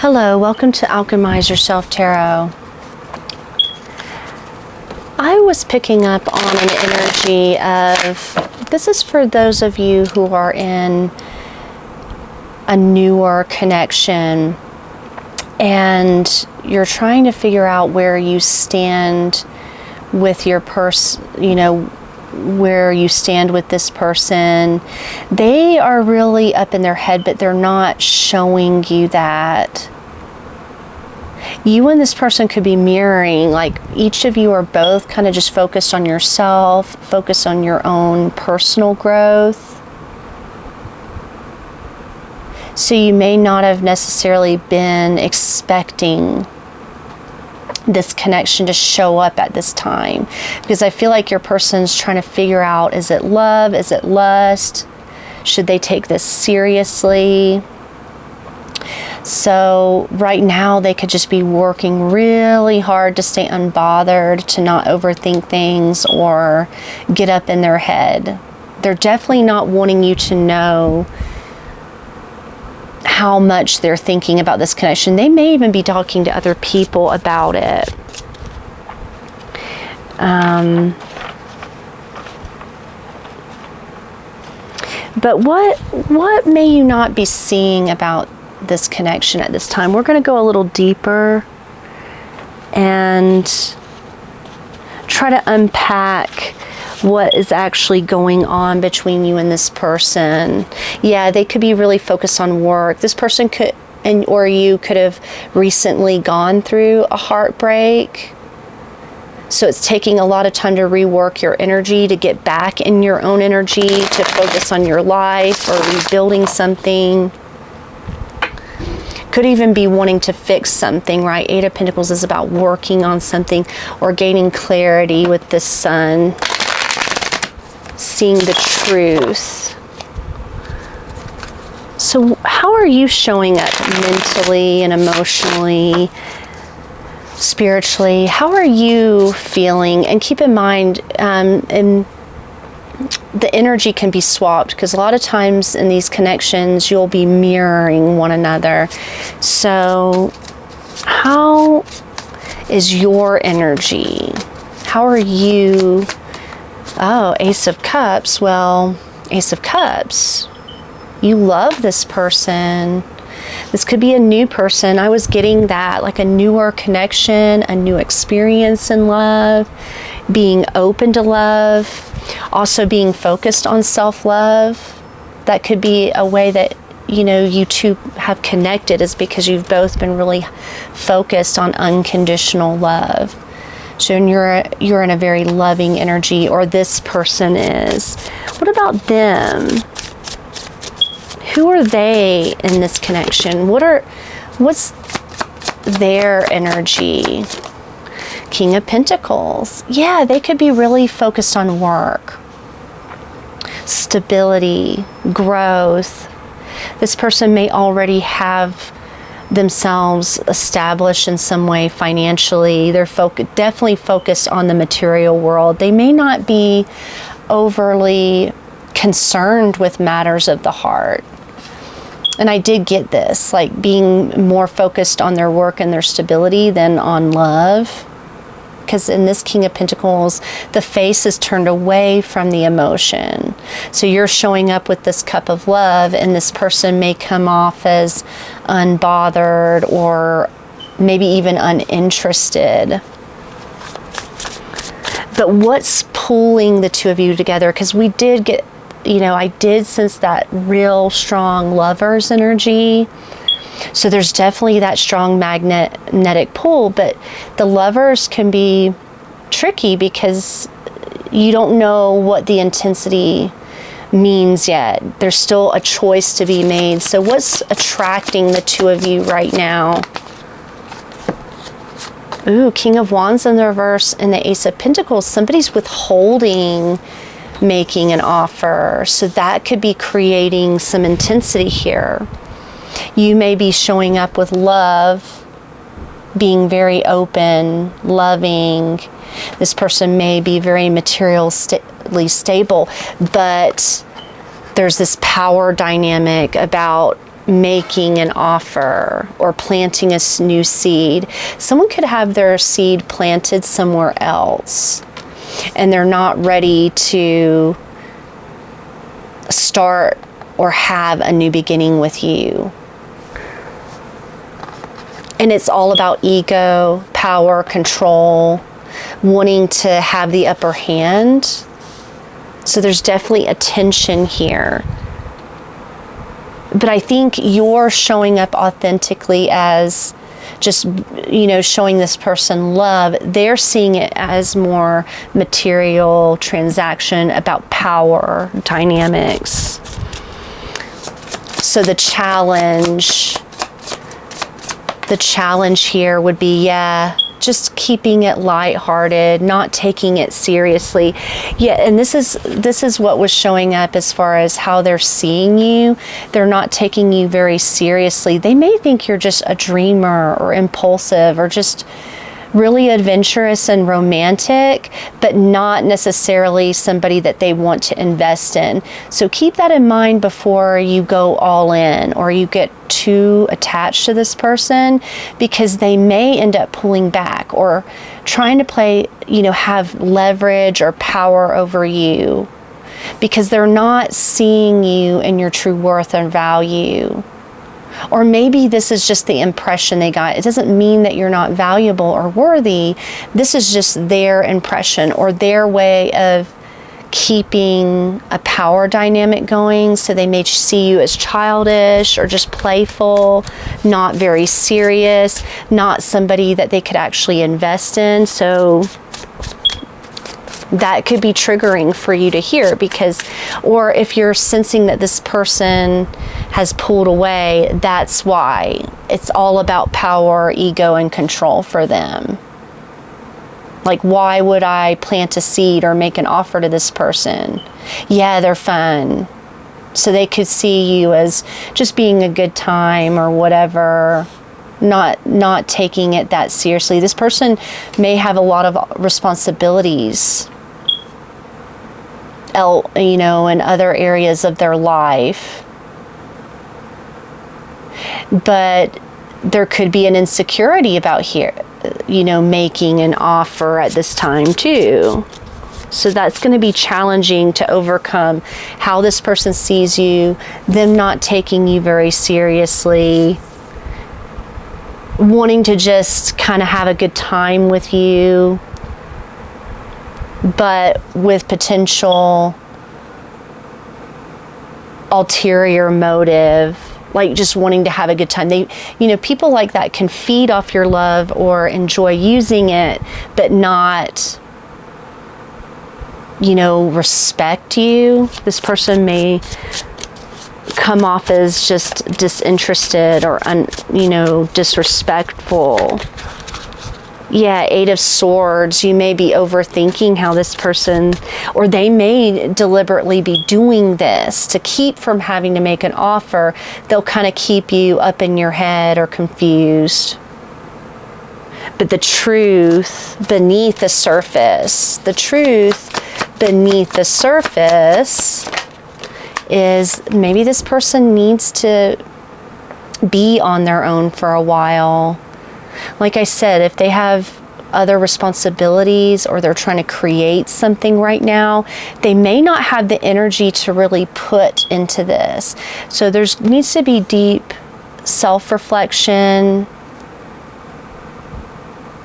Hello, welcome to Alchemize Yourself Tarot. I was picking up on an energy of, this is for those of you who are in a newer connection and you're trying to figure out where you stand with your where you stand with this person. They are really up in their head, but they're not showing you that. You and this person could be mirroring, like each of you are both kind of just focused on yourself, focused on your own personal growth. So you may not have necessarily been expecting this connection to show up at this time, because I feel like your person's trying to figure out, is it love, is it lust, should they take this seriously? So right now they could just be working really hard to stay unbothered, to not overthink things or get up in their head. They're definitely not wanting you to know how much they're thinking about this connection. They may even be talking to other people about it. But what may you not be seeing about this connection at this time? We're going to go a little deeper and try to unpack what is actually going on between you and this person. Yeah, they could be really focused on work. This person could, or you could have recently gone through a heartbreak. So it's taking a lot of time to rework your energy, to get back in your own energy, to focus on your life or rebuilding something. Could even be wanting to fix something, right? Eight of Pentacles is about working on something or gaining clarity with the Sun. Seeing the truth. So how are you showing up mentally and emotionally, spiritually? How are you feeling? And keep in mind, and the energy can be swapped, because a lot of times in these connections you'll be mirroring one another. So how is your energy? How are you? Oh, Ace of Cups. Well, Ace of Cups, you love this person. This could be a new person. I was getting that, like a newer connection, a new experience in love, being open to love, also being focused on self-love. That could be a way that, you two have connected, is because you've both been really focused on unconditional love. So you're in a very loving energy, or this person is. What about them? Who are they in this connection? What's their energy? King of Pentacles. Yeah, they could be really focused on work, stability, growth. This person may already have themselves established in some way financially. They're definitely focused on the material world. They may not be overly concerned with matters of the heart. And I did get this, like being more focused on their work and their stability than on love. Because in this King of Pentacles, the face is turned away from the emotion. So you're showing up with this cup of love, and this person may come off as unbothered or maybe even uninterested. But what's pulling the two of you together? Because we did get, I did sense that real strong lover's energy. So there's definitely that strong magnetic pull, but the lovers can be tricky because you don't know what the intensity means yet. There's still a choice to be made. So what's attracting the two of you right now? Ooh, King of Wands in the reverse and the Ace of Pentacles. Somebody's withholding making an offer. So that could be creating some intensity here. You may be showing up with love, being very open, loving. This person may be very materially stable, but there's this power dynamic about making an offer or planting a new seed. Someone could have their seed planted somewhere else and they're not ready to start or have a new beginning with you. And it's all about ego, power, control, wanting to have the upper hand. So there's definitely a tension here. But I think you're showing up authentically as just, showing this person love. They're seeing it as more material, transaction, about power, dynamics. So the challenge here would be, just keeping it lighthearted, not taking it seriously. Yeah, and this is what was showing up as far as how they're seeing you. They're not taking you very seriously. They may think you're just a dreamer or impulsive or just really adventurous and romantic, but not necessarily somebody that they want to invest in. So keep that in mind before you go all in or you get too attached to this person, because they may end up pulling back or trying to play, have leverage or power over you because they're not seeing you in your true worth and value. Or maybe this is just the impression they got. It doesn't mean that you're not valuable or worthy. This is just their impression or their way of keeping a power dynamic going. So they may see you as childish or just playful, not very serious, not somebody that they could actually invest in. So that could be triggering for you to hear or if you're sensing that this person has pulled away, that's why. It's all about power, ego, and control for them. Like, why would I plant a seed or make an offer to this person? Yeah, they're fun. So they could see you as just being a good time or whatever, not taking it that seriously. This person may have a lot of responsibilities, in other areas of their life. But there could be an insecurity about making an offer at this time too. So that's going to be challenging to overcome how this person sees you, them not taking you very seriously, wanting to just kind of have a good time with you, but with potential ulterior motive, like just wanting to have a good time. People like that can feed off your love or enjoy using it, but not, respect you. This person may come off as just disinterested or, disrespectful. Yeah, Eight of Swords, you may be overthinking how this person, or they may deliberately be doing this to keep from having to make an offer. They'll kind of keep you up in your head or confused. But the truth beneath the surface, is maybe this person needs to be on their own for a while. Like I said, if they have other responsibilities or they're trying to create something right now, they may not have the energy to really put into this. So there needs to be deep self-reflection,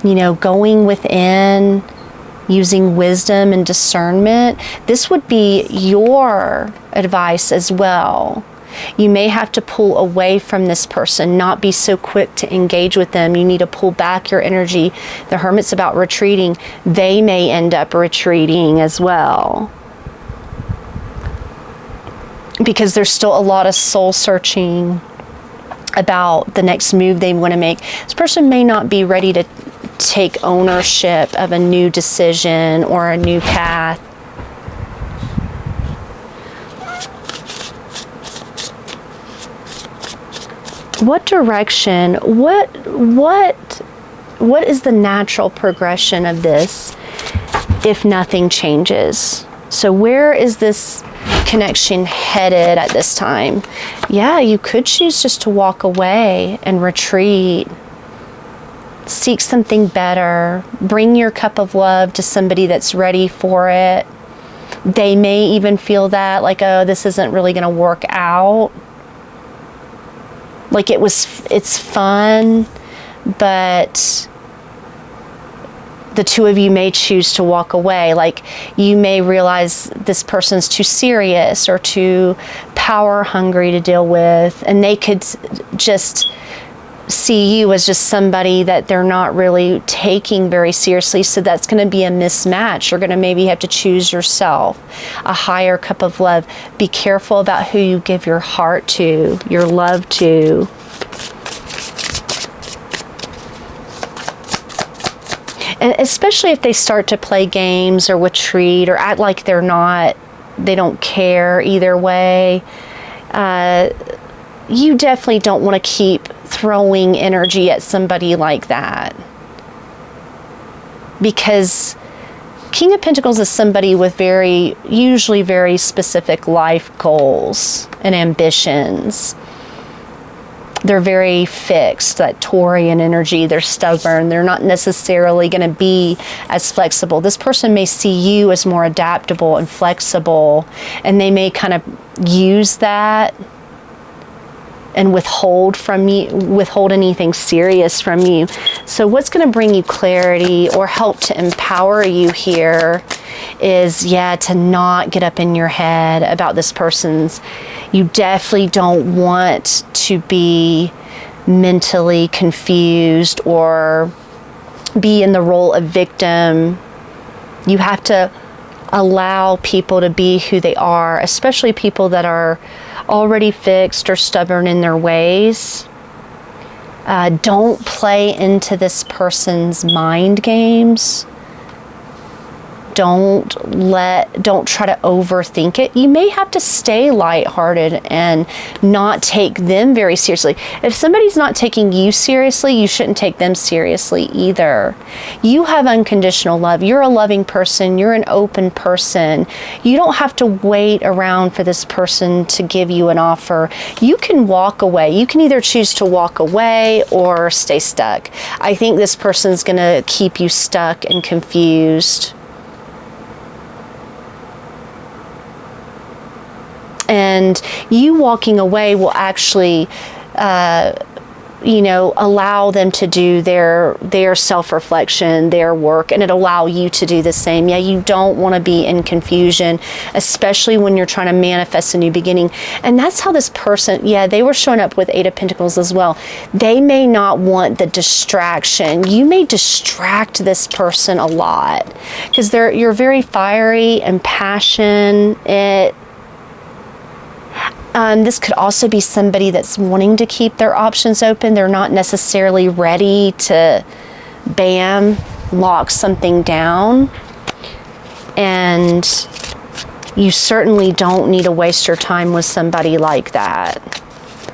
going within, using wisdom and discernment. This would be your advice as well. You may have to pull away from this person, not be so quick to engage with them. You need to pull back your energy. The Hermit's about retreating. They may end up retreating as well, because there's still a lot of soul searching about the next move they want to make. This person may not be ready to take ownership of a new decision or a new path. What direction, what is the natural progression of this if nothing changes? So where is this connection headed at this time? Yeah, you could choose just to walk away and retreat. Seek something better. Bring your cup of love to somebody that's ready for it. They may even feel that, like, oh, this isn't really going to work out. Like it's fun, but the two of you may choose to walk away. Like, you may realize this person's too serious or too power hungry to deal with, and they could just see you as just somebody that they're not really taking very seriously. So that's going to be a mismatch. You're going to maybe have to choose yourself a higher cup of love. Be careful about who you give your heart to, your love to. And especially if they start to play games or retreat or act like they don't care either way. You definitely don't want to keep throwing energy at somebody like that, because King of Pentacles is somebody with usually very specific life goals and ambitions. They're very fixed, that Taurian energy. They're stubborn. They're not necessarily going to be as flexible. This person may see you as more adaptable and flexible, and they may kind of use that and withhold anything serious from you. So what's going to bring you clarity or help to empower you here is, to not get up in your head about this person's. You definitely don't want to be mentally confused or be in the role of victim. You have to allow people to be who they are, especially people that are already fixed or stubborn in their ways. Don't play into this person's mind games. Don't try to overthink it. You may have to stay lighthearted and not take them very seriously. If somebody's not taking you seriously, you shouldn't take them seriously either. You have unconditional love. You're a loving person. You're an open person. You don't have to wait around for this person to give you an offer. You can walk away. You can either choose to walk away or stay stuck. I think this person's going to keep you stuck and confused. And you walking away will actually, allow them to do their self-reflection, their work, and it'll allow you to do the same. You don't want to be in confusion, especially when you're trying to manifest a new beginning. And that's how this person, they were showing up with Eight of Pentacles as well. They may not want the distraction. You may distract this person a lot because you're very fiery and passionate. This could also be somebody that's wanting to keep their options open. They're not necessarily ready to, lock something down. And you certainly don't need to waste your time with somebody like that,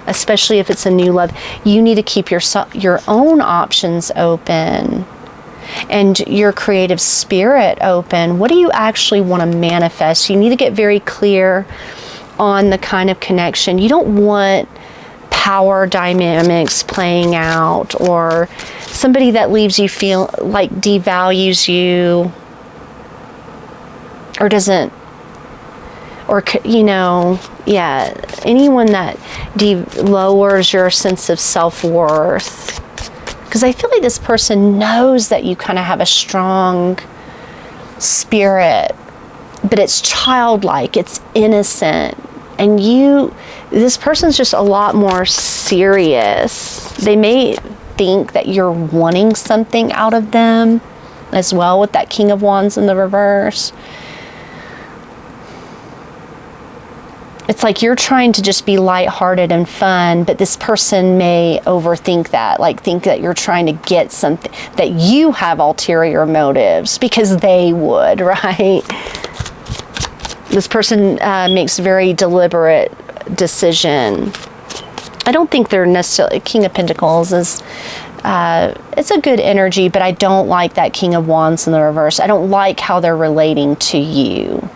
especially if it's a new love. You need to keep your own options open and your creative spirit open. What do you actually want to manifest? You need to get very clear on the kind of connection. You don't want power dynamics playing out, or somebody that leaves you feel like devalues you or doesn't, or anyone that lowers your sense of self-worth. Because I feel like this person knows that you kind of have a strong spirit, but it's childlike, it's innocent, and this person's just a lot more serious. They may think that you're wanting something out of them as well, with that King of Wands in the reverse. It's like you're trying to just be lighthearted and fun, but this person may overthink that, like think that you're trying to get something, that you have ulterior motives, because they would, right? This person makes very deliberate decision. I don't think they're necessarily, King of Pentacles is, it's a good energy, but I don't like that King of Wands in the reverse. I don't like how they're relating to you.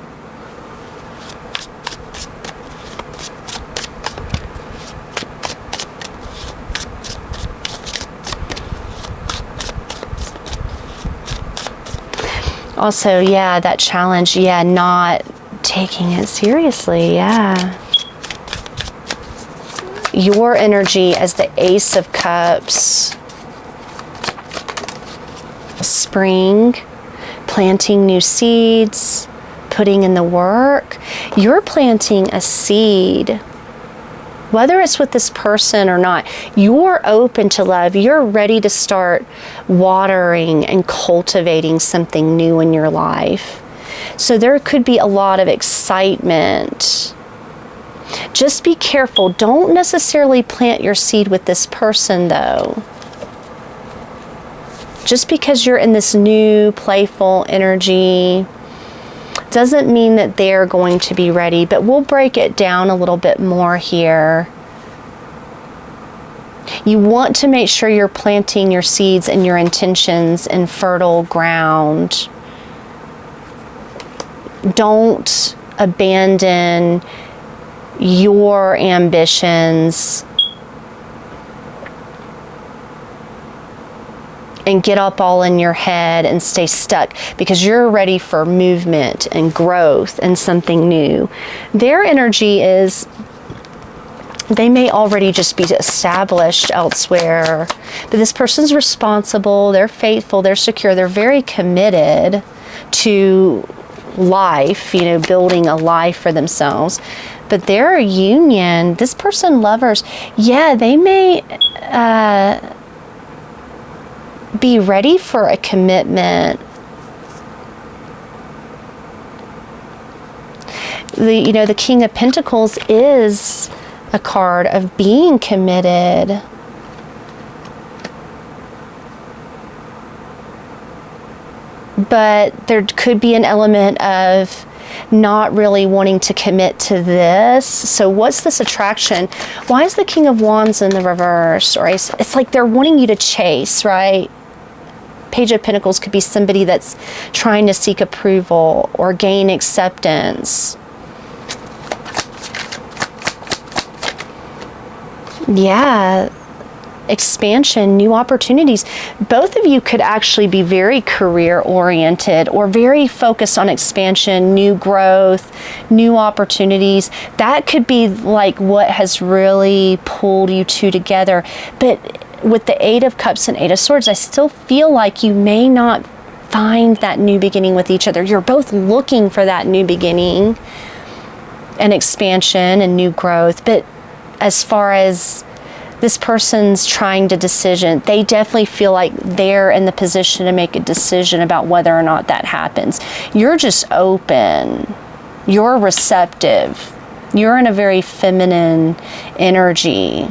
Also, yeah, that challenge, yeah, not taking it seriously, yeah. Your energy as the Ace of Cups. Spring, planting new seeds, putting in the work. You're planting a seed. Whether it's with this person or not, you're open to love. You're ready to start watering and cultivating something new in your life. So there could be a lot of excitement. Just be careful. Don't necessarily plant your seed with this person, though. Just because you're in this new, playful energy doesn't mean that they're going to be ready, but we'll break it down a little bit more here. You want to make sure you're planting your seeds and your intentions in fertile ground. Don't abandon your ambitions and get up all in your head and stay stuck, because you're ready for movement and growth and something new. Their energy is, they may already just be established elsewhere, but this person's responsible, they're faithful, they're secure, they're very committed to life, you know, building a life for themselves. But their union, this person, lovers, yeah, they may be ready for a commitment. The King of Pentacles is a card of being committed. But there could be an element of not really wanting to commit to this. So what's this attraction? Why is the King of Wands in the reverse? Or it's like they're wanting you to chase, right? Page of Pentacles could be somebody that's trying to seek approval or gain acceptance. Yeah, expansion, new opportunities. Both of you could actually be very career oriented or very focused on expansion, new growth, new opportunities. That could be like what has really pulled you two together. But with the Eight of Cups and Eight of Swords, I still feel like you may not find that new beginning with each other. You're both looking for that new beginning and expansion and new growth. But as far as this person's trying to decision, they definitely feel like they're in the position to make a decision about whether or not that happens. You're just open. You're receptive. You're in a very feminine energy.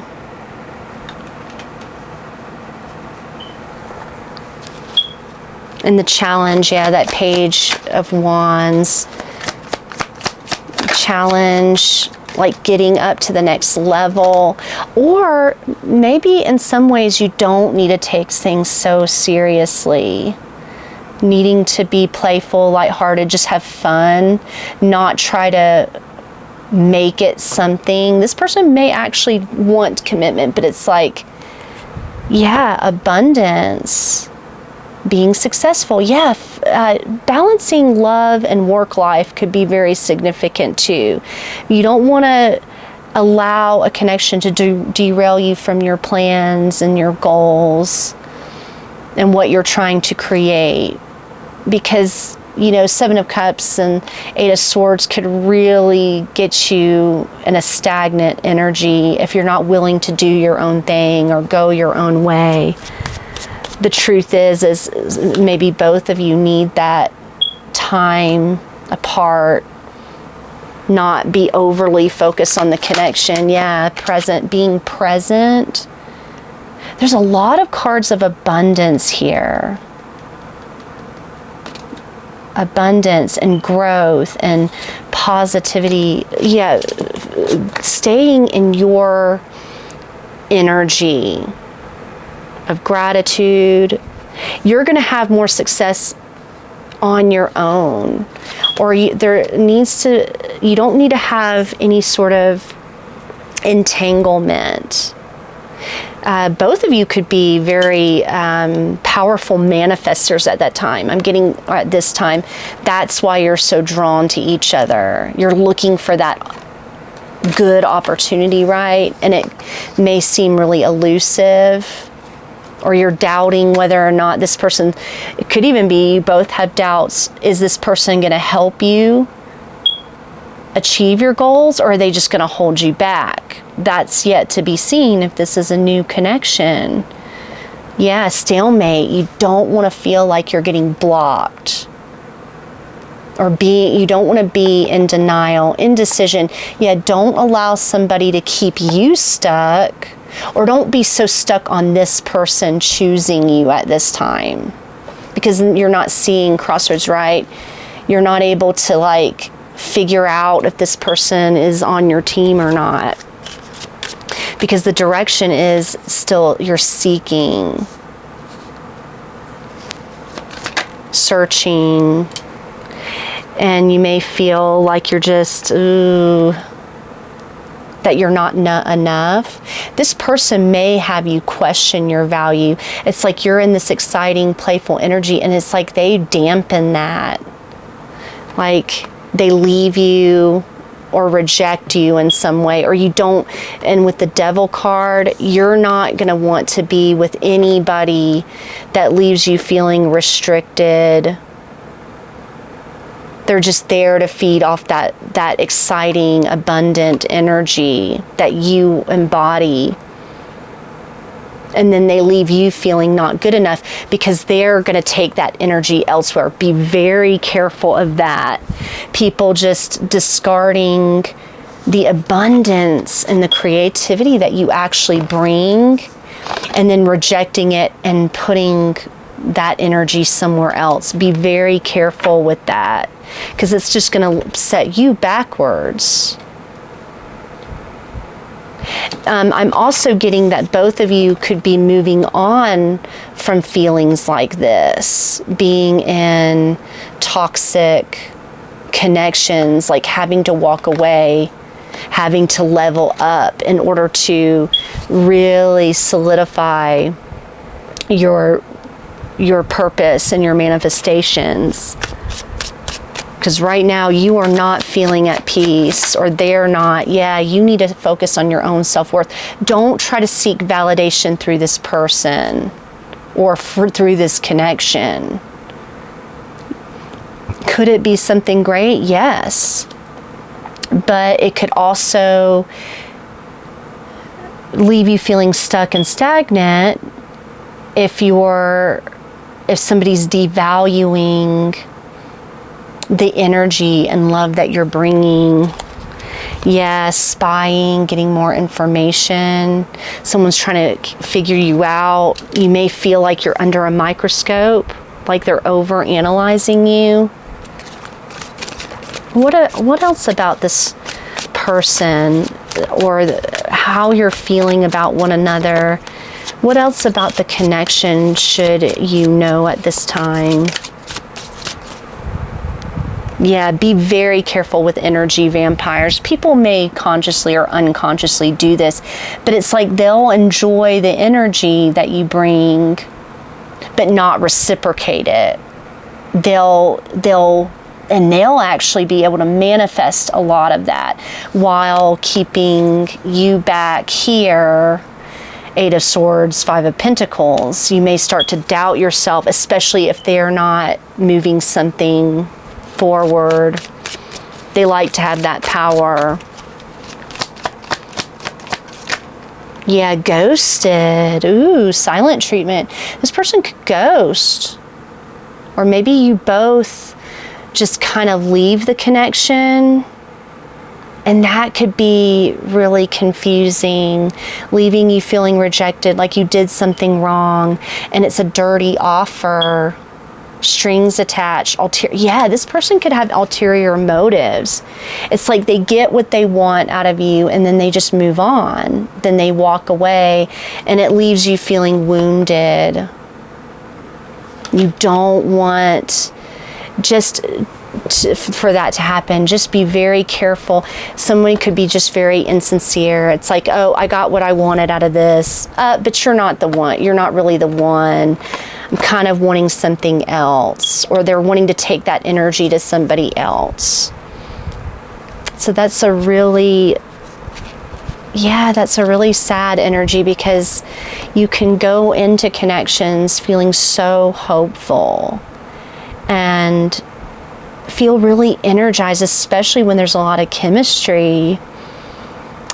And the challenge, yeah, that Page of Wands. Challenge, like getting up to the next level. Or maybe in some ways you don't need to take things so seriously. Needing to be playful, lighthearted, just have fun, not try to make it something. This person may actually want commitment, but it's like, yeah, abundance. Being successful, yeah. Balancing love and work life could be very significant too. You don't want to allow a connection to derail you from your plans and your goals and what you're trying to create. Because, you know, Seven of Cups and Eight of Swords could really get you in a stagnant energy if you're not willing to do your own thing or go your own way. The truth is maybe both of you need that time apart, not be overly focused on the connection. Yeah, being present. There's a lot of cards of abundance here. Abundance and growth and positivity. Yeah, staying in your energy of gratitude. You're going to have more success on your own, or you don't need to have any sort of entanglement. both of you could be very powerful manifestors at that time. I'm getting at this time, that's why you're so drawn to each other. You're looking for that good opportunity, right? And it may seem really elusive, or you're doubting whether or not this person, it could even be you both have doubts, is this person going to help you achieve your goals, or are they just going to hold you back? That's yet to be seen if this is a new connection. Yeah, stalemate. You don't want to feel like you're getting blocked, or you don't want to be in denial, indecision. Yeah, don't allow somebody to keep you stuck, or don't be so stuck on this person choosing you at this time, because you're not seeing crossroads, right? You're not able to like figure out if this person is on your team or not, because the direction is still you're seeking, searching, and you may feel like you're just that you're not enough. This person may have you question your value. It's like you're in this exciting, playful energy, and it's like they dampen that. Like they leave you or reject you in some way, or you don't. And with the Devil card, you're not going to want to be with anybody that leaves you feeling restricted. They're just there to feed off that exciting, abundant energy that you embody. And then they leave you feeling not good enough because they're going to take that energy elsewhere. Be very careful of that. People just discarding the abundance and the creativity that you actually bring, and then rejecting it and putting that energy somewhere else. Be very careful with that, because it's just going to set you backwards. I'm also getting that both of you could be moving on from feelings like this, being in toxic connections, like having to walk away, having to level up in order to really solidify your purpose and your manifestations. Because right now you are not feeling at peace, or they're not. Yeah, you need to focus on your own self-worth. Don't try to seek validation through this person or through this connection. Could it be something great? Yes. But it could also leave you feeling stuck and stagnant if somebody's devaluing the energy and love that you're bringing. Yeah, spying, getting more information. Someone's trying to figure you out. You may feel like you're under a microscope, like they're over analyzing you. What else about this person, or how you're feeling about one another? What else about the connection should you know at this time? Yeah, be very careful with energy vampires. People may consciously or unconsciously do this, but it's like they'll enjoy the energy that you bring, but not reciprocate it. They'll actually be able to manifest a lot of that while keeping you back here. 8 of Swords, 5 of Pentacles. You may start to doubt yourself, especially if they're not moving something forward. They like to have that power. Yeah, ghosted. Ooh, silent treatment. This person could ghost. Or maybe you both just kind of leave the connection. And that could be really confusing, leaving you feeling rejected, like you did something wrong, and it's a dirty offer, strings attached. Yeah, this person could have ulterior motives. It's like they get what they want out of you, and then they just move on. Then they walk away, and it leaves you feeling wounded. You don't want, just for that to happen. Just be very careful. Somebody could be just very insincere. It's like, oh, I got what I wanted out of this, but you're not the one. You're not really the one. I'm kind of wanting something else, or they're wanting to take that energy to somebody else. So that's a really sad energy, because you can go into connections feeling so hopeful and feel really energized, especially when there's a lot of chemistry,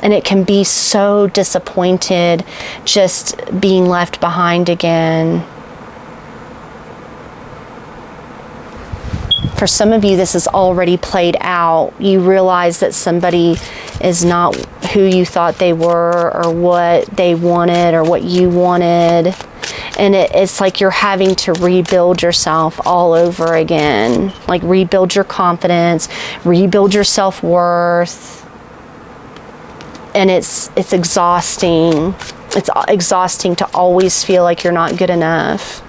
and it can be so disappointed just being left behind again. For some of you, this is already played out. You realize that somebody is not who you thought they were, or what they wanted, or what you wanted. And it's like you're having to rebuild yourself all over again. Like rebuild your confidence, rebuild your self-worth. And it's exhausting. It's exhausting to always feel like you're not good enough.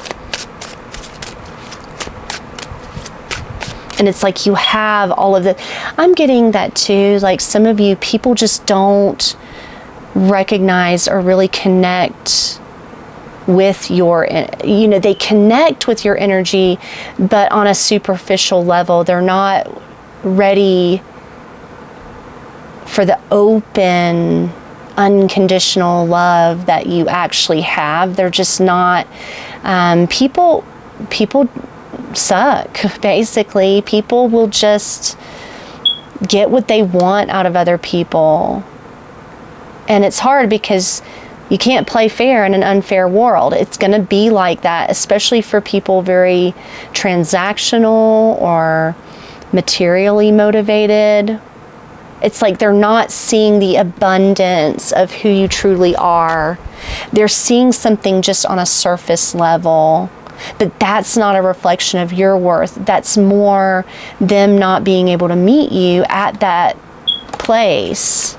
And it's like you have all of the, I'm getting that too. Like some of you, people just don't recognize or really connect with your, they connect with your energy, but on a superficial level. They're not ready for the open, unconditional love that you actually have. They're just not, people suck, basically. People will just get what they want out of other people. And it's hard because you can't play fair in an unfair world. It's going to be like that, especially for people very transactional or materially motivated. It's like they're not seeing the abundance of who you truly are. They're seeing something just on a surface level. But that's not a reflection of your worth. That's more them not being able to meet you at that place.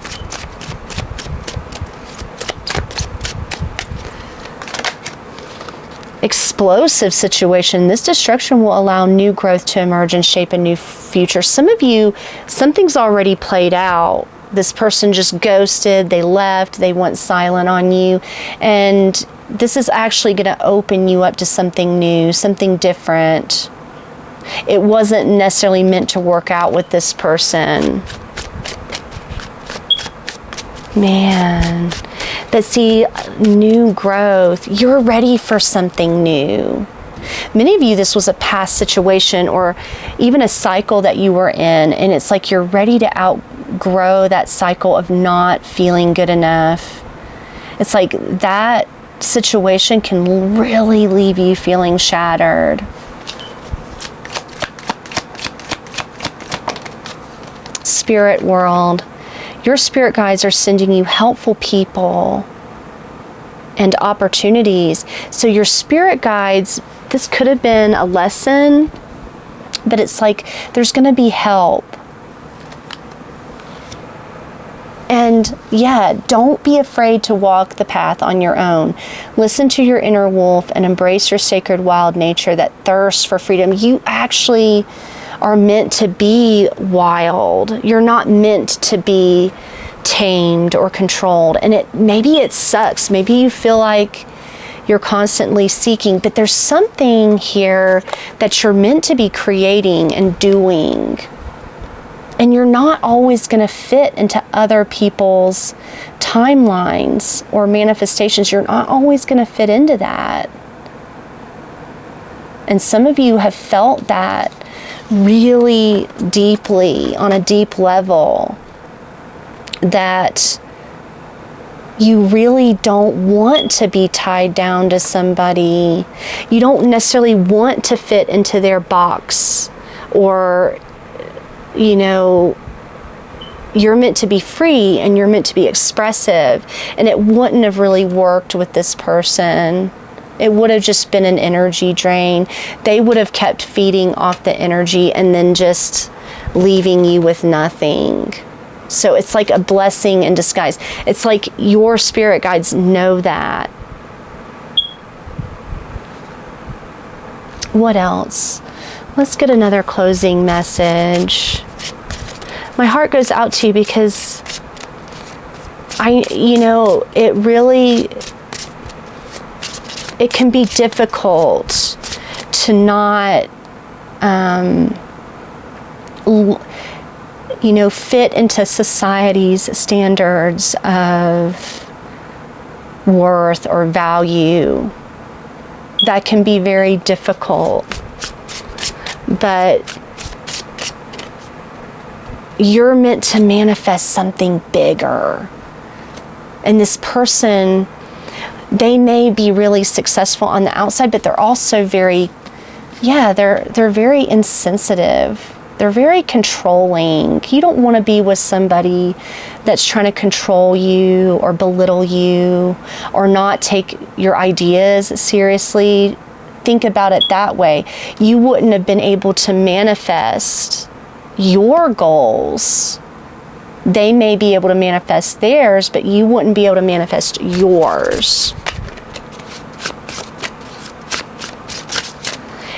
Explosive situation. This destruction will allow new growth to emerge and shape a new future. Some of you, something's already played out. This person just ghosted, they left, they went silent on you, and this is actually going to open you up to something new, something different. It wasn't necessarily meant to work out with this person. Man. But see, new growth. You're ready for something new. Many of you, this was a past situation or even a cycle that you were in, and it's like you're ready to outgrow that cycle of not feeling good enough. It's like that situation can really leave you feeling shattered. Spirit world. Your spirit guides are sending you helpful people and opportunities. So your spirit guides, this could have been a lesson, but it's like there's going to be help. And yeah, don't be afraid to walk the path on your own. Listen to your inner wolf and embrace your sacred wild nature that thirsts for freedom. You actually are meant to be wild. You're not meant to be tamed or controlled. And maybe it sucks. Maybe you feel like you're constantly seeking, but there's something here that you're meant to be creating and doing. And you're not always going to fit into other people's timelines or manifestations. You're not always going to fit into that. And some of you have felt that really deeply, on a deep level, that you really don't want to be tied down to somebody. You don't necessarily want to fit into their box, or, you're meant to be free and you're meant to be expressive. And it wouldn't have really worked with this person. It would have just been an energy drain. They would have kept feeding off the energy and then just leaving you with nothing. So it's like a blessing in disguise. It's like your spirit guides know that. What else? Let's get another closing message. My heart goes out to you because it can be difficult to not, fit into society's standards of worth or value. That can be very difficult. But you're meant to manifest something bigger. And this person, they may be really successful on the outside, but they're also they're very insensitive. They're very controlling. You don't want to be with somebody that's trying to control you or belittle you or not take your ideas seriously. Think about it that way. You wouldn't have been able to manifest your goals. They may be able to manifest theirs, but you wouldn't be able to manifest yours.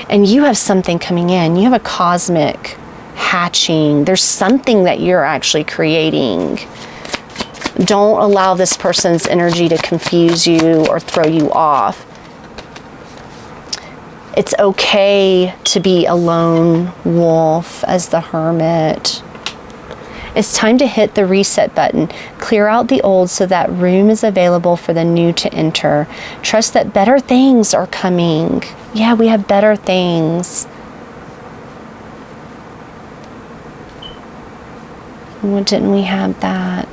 And you have something coming in. You have a cosmic hatching. There's something that you're actually creating. Don't allow this person's energy to confuse you or throw you off. It's okay to be a lone wolf as the hermit. It's time to hit the reset button. Clear out the old so that room is available for the new to enter. Trust that better things are coming. Yeah, we have better things. Well, didn't we have that?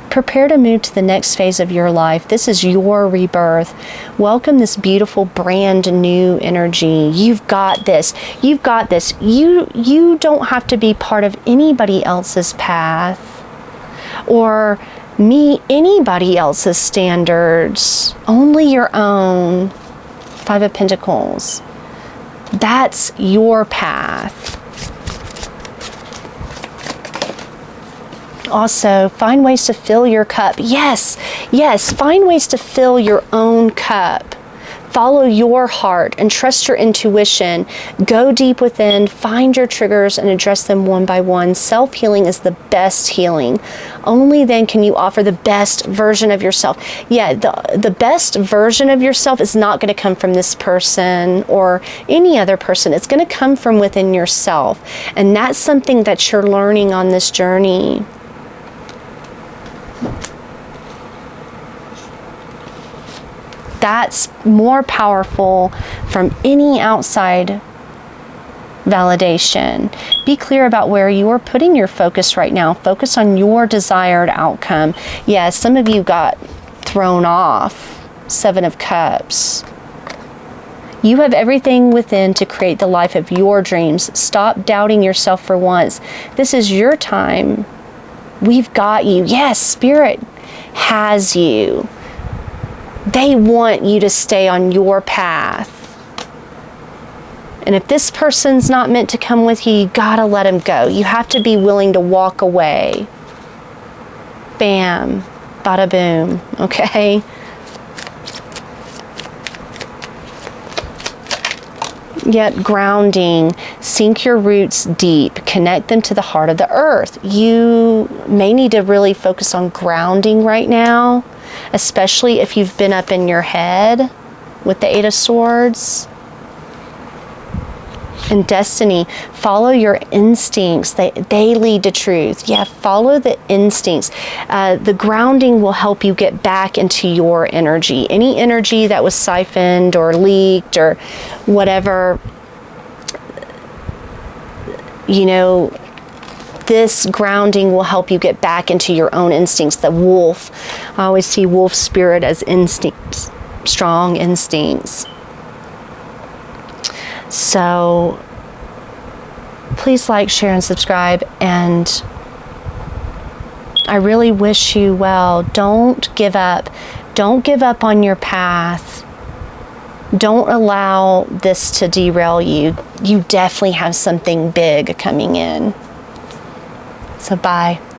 Prepare to move to the next phase of your life. This is your rebirth. Welcome this beautiful brand new energy. You've got this. You've got this. You don't have to be part of anybody else's path or meet anybody else's standards. Only your own. Five of Pentacles. That's your path. Also, find ways to fill your cup. Yes, find ways to fill your own cup. Follow your heart and trust your intuition. Go deep within, find your triggers and address them one by one. Self-healing is the best healing. Only then can you offer the best version of yourself. Yeah, the best version of yourself is not going to come from this person or any other person. It's going to come from within yourself. And that's something that you're learning on this journey. That's more powerful from any outside validation. Be clear about where you are putting your focus right now. Focus on your desired outcome. Yeah, some of you got thrown off. Seven of Cups. You have everything within to create the life of your dreams. Stop doubting yourself for once. This is your time. We've got you. Yes, Spirit has you. They want you to stay on your path. And if this person's not meant to come with you, you gotta let him go. You have to be willing to walk away. Bam, bada boom, okay? Yet grounding, sink your roots deep, connect them to the heart of the earth. You may need to really focus on grounding right now, especially if you've been up in your head with the Eight of Swords. And destiny, follow your instincts. They lead to truth. Yeah, follow the instincts. The grounding will help you get back into your energy. Any energy that was siphoned or leaked or whatever, this grounding will help you get back into your own instincts. The wolf, I always see wolf spirit as instincts, strong instincts. So please like, share, and subscribe. And I really wish you well. Don't give up. Don't give up on your path. Don't allow this to derail you. You definitely have something big coming in. So bye.